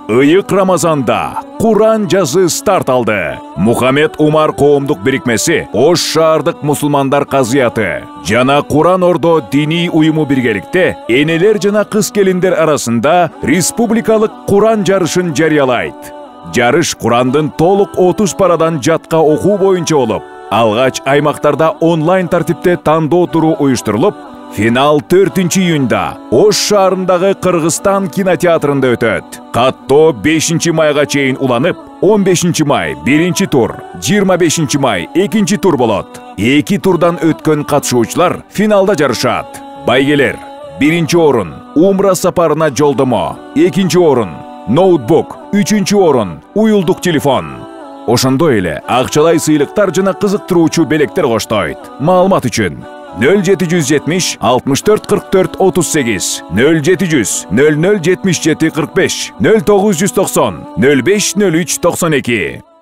Ыйык Рамазанда Куран жазы старт алды. Мухаммед Умар коомдук бирикмеси, Ош шаардык мусулмандар казыяты жана Куран Ордо диний уюму биргеликте энелер жана кыз келиндер арасында республикалык Куран жарышын жарыялайт. Жарыш Курандын толук 30 парадан жатка окуу боюнча болуп, алгач аймактарда онлайн тартипте тандоо туру уюштурулуп, финал 4-июнда Ош шаарындагы Кыргызстан кинотеатрында өтөт. Каттоо 5 майга чейин уланып, 15 май 1 тур, 25 май 2 тур болот. 2 турдан өткөн катышуучулар финалда жарышат. Байгелер: 1 орун умра сапарына жолдомо, 2 орун ноутбук, 3 орун уюлдук телефон. Ошондой эле акчалай сыйлыктар жана кызыктыруучу белектер коштойт. Маалымат үчүн 0770 64 44 38, 0700 00 77 45, 0990 05 03 92.